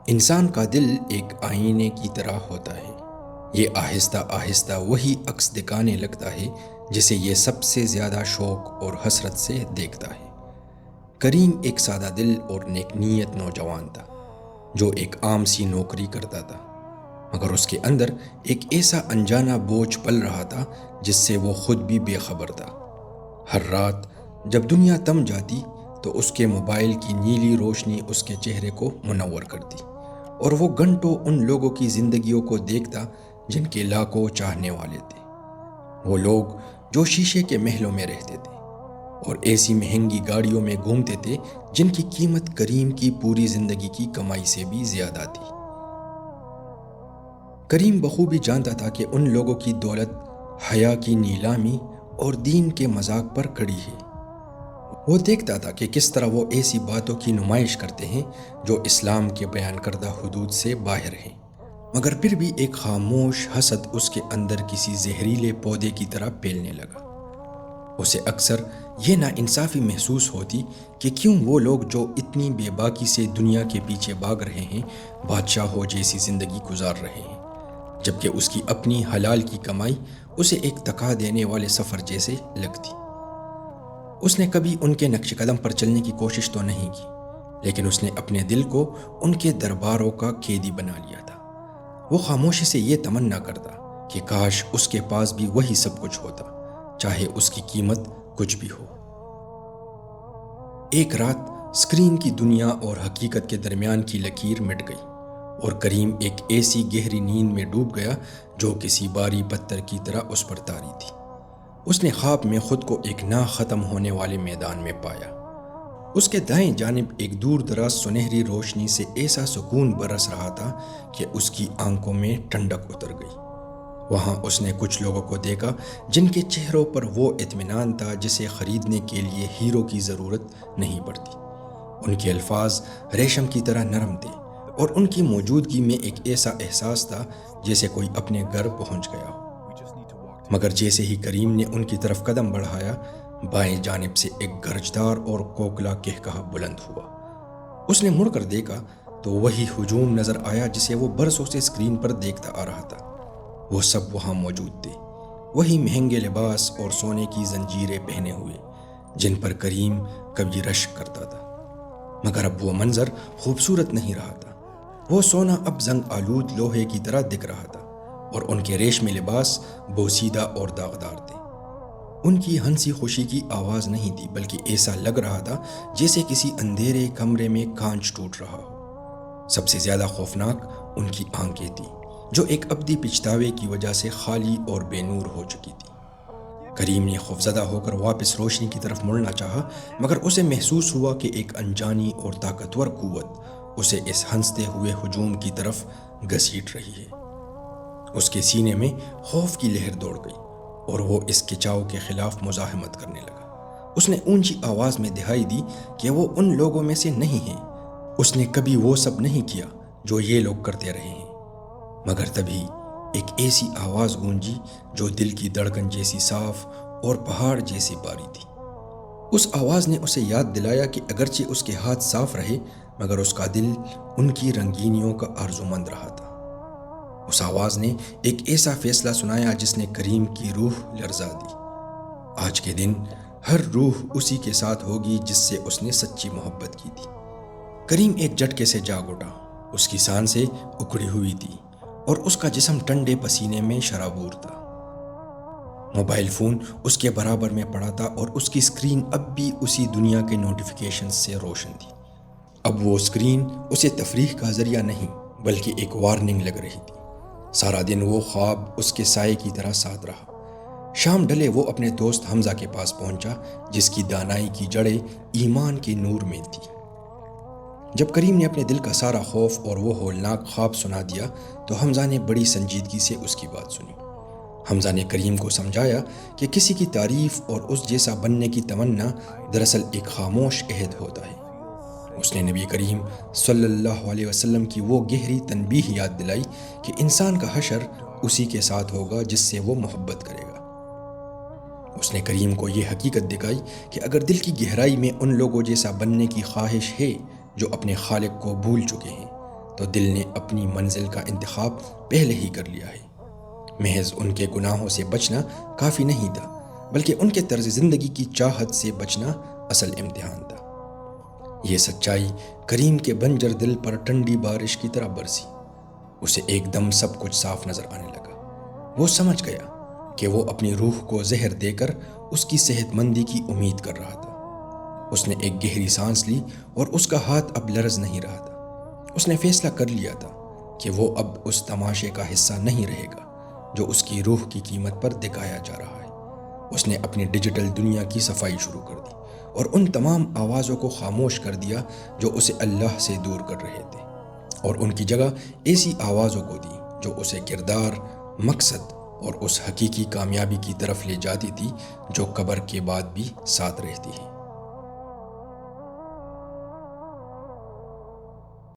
انسان کا دل ایک آئینے کی طرح ہوتا ہے۔ یہ آہستہ آہستہ وہی عکس دکھانے لگتا ہے جسے یہ سب سے زیادہ شوق اور حسرت سے دیکھتا ہے۔ کریم ایک سادہ دل اور نیک نیت نوجوان تھا جو ایک عام سی نوکری کرتا تھا، مگر اس کے اندر ایک ایسا انجانا بوجھ پل رہا تھا جس سے وہ خود بھی بے خبر تھا۔ ہر رات جب دنیا تم جاتی تو اس کے موبائل کی نیلی روشنی اس کے چہرے کو منور کرتی اور وہ گھنٹوں ان لوگوں کی زندگیوں کو دیکھتا جن کے لاکھوں چاہنے والے تھے۔ وہ لوگ جو شیشے کے محلوں میں رہتے تھے اور ایسی مہنگی گاڑیوں میں گھومتے تھے جن کی قیمت کریم کی پوری زندگی کی کمائی سے بھی زیادہ تھی۔ کریم بخوبی جانتا تھا کہ ان لوگوں کی دولت حیا کی نیلامی اور دین کے مذاق پر کھڑی ہے۔ وہ دیکھتا تھا کہ کس طرح وہ ایسی باتوں کی نمائش کرتے ہیں جو اسلام کے بیان کردہ حدود سے باہر ہیں، مگر پھر بھی ایک خاموش حسد اس کے اندر کسی زہریلے پودے کی طرح پھیلنے لگا۔ اسے اکثر یہ ناانصافی محسوس ہوتی کہ کیوں وہ لوگ جو اتنی بے باکی سے دنیا کے پیچھے بھاگ رہے ہیں بادشاہوں جیسی زندگی گزار رہے ہیں، جبکہ اس کی اپنی حلال کی کمائی اسے ایک تکا دینے والے سفر جیسے لگتی۔ اس نے کبھی ان کے نقش قدم پر چلنے کی کوشش تو نہیں کی، لیکن اس نے اپنے دل کو ان کے درباروں کا قیدی بنا لیا تھا۔ وہ خاموشی سے یہ تمنا کرتا کہ کاش اس کے پاس بھی وہی سب کچھ ہوتا، چاہے اس کی قیمت کچھ بھی ہو۔ ایک رات اسکرین کی دنیا اور حقیقت کے درمیان کی لکیر مٹ گئی اور کریم ایک ایسی گہری نیند میں ڈوب گیا جو کسی باری پتھر کی طرح اس پر تاری تھی۔ اس نے خواب میں خود کو ایک نہ ختم ہونے والے میدان میں پایا۔ اس کے دائیں جانب ایک دور دراز سنہری روشنی سے ایسا سکون برس رہا تھا کہ اس کی آنکھوں میں ٹھنڈک اتر گئی۔ وہاں اس نے کچھ لوگوں کو دیکھا جن کے چہروں پر وہ اطمینان تھا جسے خریدنے کے لیے ہیرو کی ضرورت نہیں پڑتی۔ ان کے الفاظ ریشم کی طرح نرم تھے اور ان کی موجودگی میں ایک ایسا احساس تھا جیسے کوئی اپنے گھر پہنچ گیا ہو۔ مگر جیسے ہی کریم نے ان کی طرف قدم بڑھایا، بائیں جانب سے ایک گرجدار اور کوکلا قہقہا بلند ہوا۔ اس نے مڑ کر دیکھا تو وہی ہجوم نظر آیا جسے وہ برسوں سے اسکرین پر دیکھتا آ رہا تھا۔ وہ سب وہاں موجود تھے، وہی مہنگے لباس اور سونے کی زنجیریں پہنے ہوئے جن پر کریم کبھی رشک کرتا تھا، مگر اب وہ منظر خوبصورت نہیں رہا تھا۔ وہ سونا اب زنگ آلود لوہے کی طرح دکھ رہا تھا اور ان کے ریشمی لباس بوسیدہ اور داغدار تھے۔ ان کی ہنسی خوشی کی آواز نہیں تھی، بلکہ ایسا لگ رہا تھا جیسے کسی اندھیرے کمرے میں کانچ ٹوٹ رہا ہو۔ سب سے زیادہ خوفناک ان کی آنکھیں تھیں جو ایک ابدی پچھتاوے کی وجہ سے خالی اور بے نور ہو چکی تھی۔ کریم نے خوفزدہ ہو کر واپس روشنی کی طرف مڑنا چاہا، مگر اسے محسوس ہوا کہ ایک انجانی اور طاقتور قوت اسے اس ہنستے ہوئے ہجوم کی طرف گھسیٹ رہی ہے۔ اس کے سینے میں خوف کی لہر دوڑ گئی اور وہ اس کھچاؤ کے خلاف مزاحمت کرنے لگا۔ اس نے اونچی آواز میں دہائی دی کہ وہ ان لوگوں میں سے نہیں ہے۔ اس نے کبھی وہ سب نہیں کیا جو یہ لوگ کرتے رہے ہیں۔ مگر تبھی ایک ایسی آواز گونجی جو دل کی دھڑکن جیسی صاف اور پہاڑ جیسی باری تھی۔ اس آواز نے اسے یاد دلایا کہ اگرچہ اس کے ہاتھ صاف رہے مگر اس کا دل ان کی رنگینیوں کا آرزومند رہا تھا۔ اس آواز نے ایک ایسا فیصلہ سنایا جس نے کریم کی روح لرزا دی۔ آج کے دن ہر روح اسی کے ساتھ ہوگی جس سے اس نے سچی محبت کی تھی۔ کریم ایک جھٹکے سے جاگ اٹھا۔ اس کی سانسیں اکڑی ہوئی تھی اور اس کا جسم ٹھنڈے پسینے میں شرابور تھا۔ موبائل فون اس کے برابر میں پڑا تھا اور اس کی اسکرین اب بھی اسی دنیا کے نوٹیفیکیشن سے روشن تھی۔ اب وہ اسکرین اسے تفریح کا ذریعہ نہیں بلکہ ایک وارننگ لگ رہی تھی۔ سارا دن وہ خواب اس کے سائے کی طرح ساتھ رہا۔ شام ڈھلے وہ اپنے دوست حمزہ کے پاس پہنچا جس کی دانائی کی جڑیں ایمان کے نور میں تھی۔ جب کریم نے اپنے دل کا سارا خوف اور وہ ہولناک خواب سنا دیا تو حمزہ نے بڑی سنجیدگی سے اس کی بات سنی۔ حمزہ نے کریم کو سمجھایا کہ کسی کی تعریف اور اس جیسا بننے کی تمنا دراصل ایک خاموش عہد ہوتا ہے۔ اس نے نبی کریم صلی اللہ علیہ وسلم کی وہ گہری تنبیہ یاد دلائی کہ انسان کا حشر اسی کے ساتھ ہوگا جس سے وہ محبت کرے گا۔ اس نے کریم کو یہ حقیقت دکھائی کہ اگر دل کی گہرائی میں ان لوگوں جیسا بننے کی خواہش ہے جو اپنے خالق کو بھول چکے ہیں تو دل نے اپنی منزل کا انتخاب پہلے ہی کر لیا ہے۔ محض ان کے گناہوں سے بچنا کافی نہیں تھا، بلکہ ان کے طرز زندگی کی چاہت سے بچنا اصل امتحان تھا۔ یہ سچائی کریم کے بنجر دل پر ٹھنڈی بارش کی طرح برسی۔ اسے ایک دم سب کچھ صاف نظر آنے لگا۔ وہ سمجھ گیا کہ وہ اپنی روح کو زہر دے کر اس کی صحت مندی کی امید کر رہا تھا۔ اس نے ایک گہری سانس لی اور اس کا ہاتھ اب لرز نہیں رہا تھا۔ اس نے فیصلہ کر لیا تھا کہ وہ اب اس تماشے کا حصہ نہیں رہے گا جو اس کی روح کی قیمت پر دکھایا جا رہا ہے۔ اس نے اپنی ڈیجیٹل دنیا کی صفائی شروع کر دی اور ان تمام آوازوں کو خاموش کر دیا جو اسے اللہ سے دور کر رہے تھے، اور ان کی جگہ ایسی آوازوں کو دی جو اسے کردار، مقصد اور اس حقیقی کامیابی کی طرف لے جاتی تھی جو قبر کے بعد بھی ساتھ رہتی ہے۔